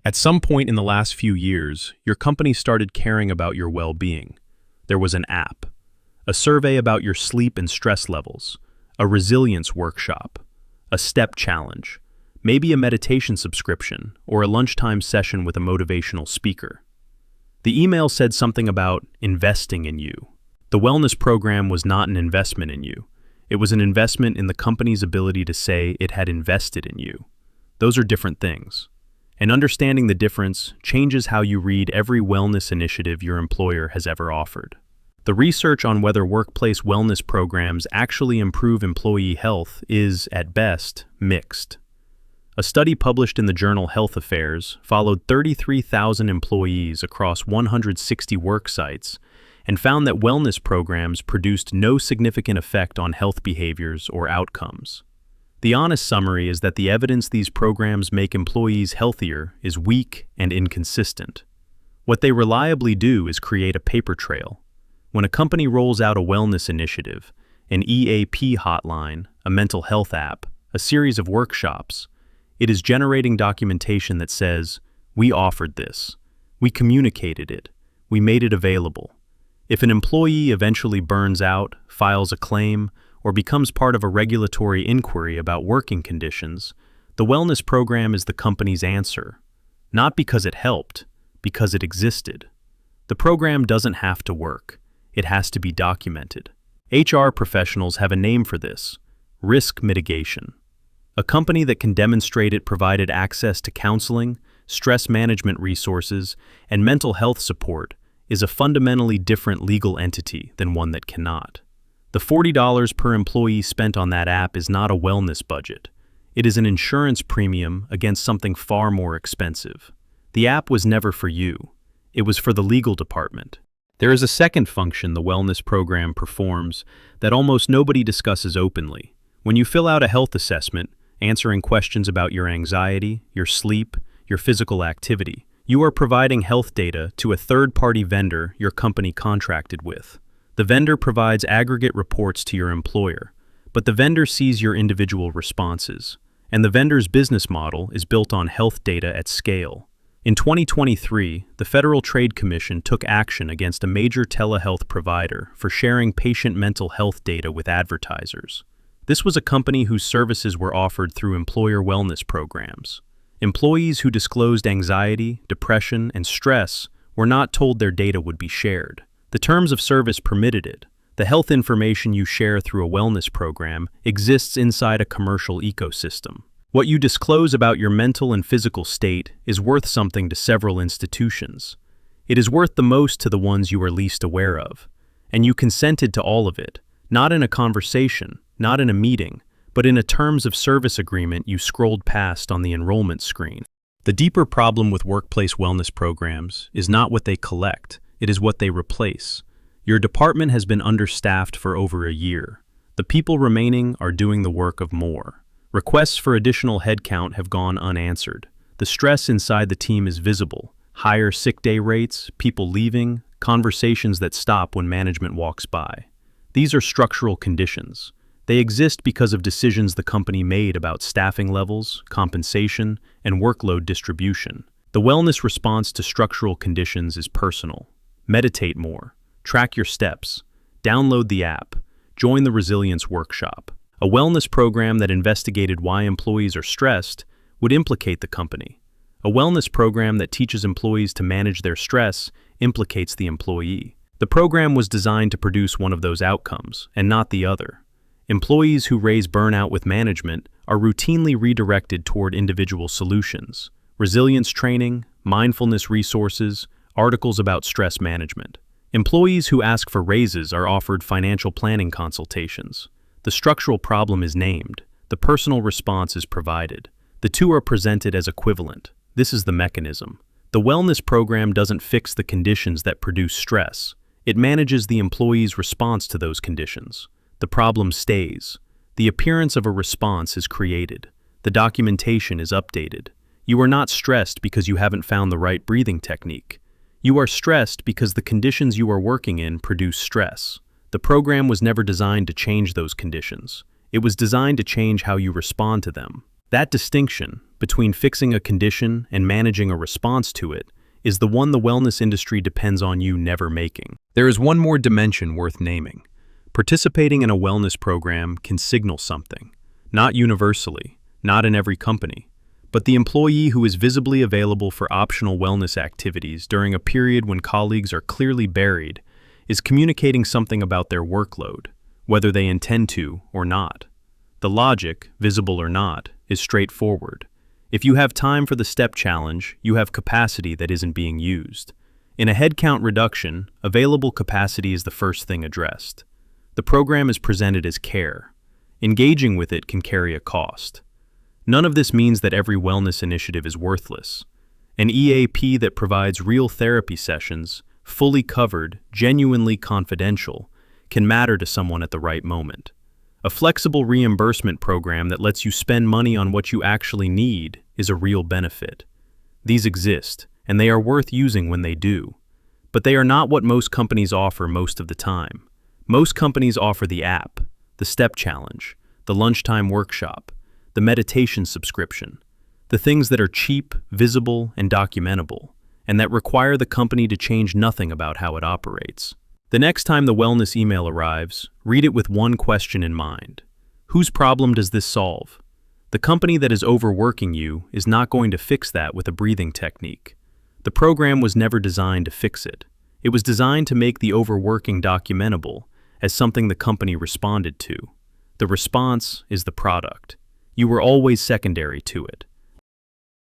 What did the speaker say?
At some point in the last few years, your company started caring about your well-being. There was an app, a survey about your sleep and stress levels, a resilience workshop, a step challenge, maybe a meditation subscription, or a lunchtime session with a motivational speaker. The email said something about investing in you. The wellness program was not an investment in you. It was an investment in the company's ability to say it had invested in you. Those are different things. And understanding the difference changes how you read every wellness initiative your employer has ever offered. The research on whether workplace wellness programs actually improve employee health is, at best, mixed. A study published in the journal Health Affairs followed 33,000 employees across 160 worksites and found that wellness programs produced no significant effect on health behaviors or outcomes. The honest summary is that the evidence these programs make employees healthier is weak and inconsistent. What they reliably do is create a paper trail. When a company rolls out a wellness initiative, an EAP hotline, a mental health app, a series of workshops, it is generating documentation that says, "We offered this. We communicated it. We made it available." If an employee eventually burns out, files a claim, or becomes part of a regulatory inquiry about working conditions, the wellness program is the company's answer. Not because it helped, because it existed. The program doesn't have to work. It has to be documented. HR professionals have a name for this: risk mitigation. A company that can demonstrate it provided access to counseling, stress management resources, and mental health support is a fundamentally different legal entity than one that cannot. The $40 per employee spent on that app is not a wellness budget. It is an insurance premium against something far more expensive. The app was never for you. It was for the legal department. There is a second function the wellness program performs that almost nobody discusses openly. When you fill out a health assessment, answering questions about your anxiety, your sleep, your physical activity, you are providing health data to a third-party vendor your company contracted with. The vendor provides aggregate reports to your employer, but the vendor sees your individual responses, and the vendor's business model is built on health data at scale. In 2023, the Federal Trade Commission took action against a major telehealth provider for sharing patient mental health data with advertisers. This was a company whose services were offered through employer wellness programs. Employees who disclosed anxiety, depression, and stress were not told their data would be shared. The terms of service permitted it. The health information you share through a wellness program exists inside a commercial ecosystem. What you disclose about your mental and physical state is worth something to several institutions. It is worth the most to the ones you are least aware of. And you consented to all of it, not in a conversation, not in a meeting, but in a terms of service agreement you scrolled past on the enrollment screen. The deeper problem with workplace wellness programs is not what they collect, it is what they replace. Your department has been understaffed for over a year. The people remaining are doing the work of more. Requests for additional headcount have gone unanswered. The stress inside the team is visible. Higher sick day rates, people leaving, conversations that stop when management walks by. These are structural conditions. They exist because of decisions the company made about staffing levels, compensation, and workload distribution. The wellness response to structural conditions is personal. Meditate more. Track your steps. Download the app. Join the resilience workshop. A wellness program that investigated why employees are stressed would implicate the company. A wellness program that teaches employees to manage their stress implicates the employee. The program was designed to produce one of those outcomes, and not the other. Employees who raise burnout with management are routinely redirected toward individual solutions: resilience training, mindfulness resources, articles about stress management. Employees who ask for raises are offered financial planning consultations. The structural problem is named. The personal response is provided. The two are presented as equivalent. This is the mechanism. The wellness program doesn't fix the conditions that produce stress. It manages the employee's response to those conditions. The problem stays. The appearance of a response is created. The documentation is updated. You are not stressed because you haven't found the right breathing technique. You are stressed because the conditions you are working in produce stress. The program was never designed to change those conditions. It was designed to change how you respond to them. That distinction between fixing a condition and managing a response to it is the one the wellness industry depends on you never making. There is one more dimension worth naming. Participating in a wellness program can signal something, not universally, not in every company, but the employee who is visibly available for optional wellness activities during a period when colleagues are clearly buried is communicating something about their workload, whether they intend to or not. The logic, visible or not, is straightforward. If you have time for the step challenge, you have capacity that isn't being used. In a headcount reduction, available capacity is the first thing addressed. The program is presented as care. Engaging with it can carry a cost. None of this means that every wellness initiative is worthless. An EAP that provides real therapy sessions, fully covered, genuinely confidential, can matter to someone at the right moment. A flexible reimbursement program that lets you spend money on what you actually need is a real benefit. These exist, and they are worth using when they do. But they are not what most companies offer most of the time. Most companies offer the app, the step challenge, the lunchtime workshop, the meditation subscription, the things that are cheap, visible, and documentable, and that require the company to change nothing about how it operates. The next time the wellness email arrives, read it with one question in mind. Whose problem does this solve? The company that is overworking you is not going to fix that with a breathing technique. The program was never designed to fix it. It was designed to make the overworking documentable as something the company responded to. The response is the product. You were always secondary to it.